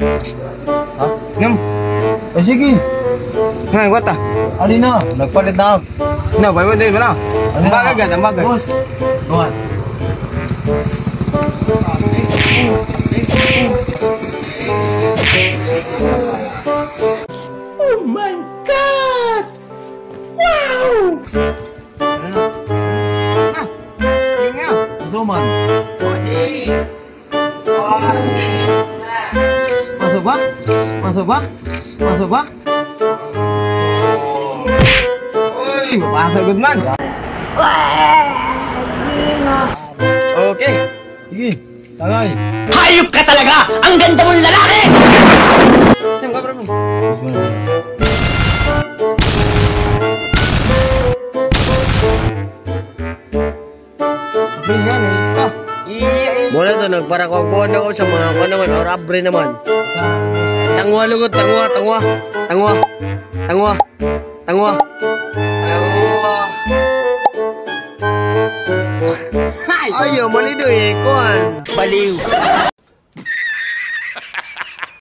Ha? Ngam. Eh, sige. Ngay, what ta? Ali na, nagpalit na ako. No, bay mo din ba na? Ambaga gad, ambaga. Boss. Boss. Oh my God! Wow! Duman. Masuk ba? Masuk ba? Masuk ba? Uy, mapasok good man. Okay. Sige, tagay. Hayop ka talaga! Ang ganda mong lalaki! Siyam ka, bro. Boss man. Bingan eh. Mula to, nagparakuan ako sa mga kuan naman, or abre naman. Tangwa lugot, tangwa, tangwa, tangwa, tangwa, tangwa. Ayaw, malido eh, kuan. Baliw.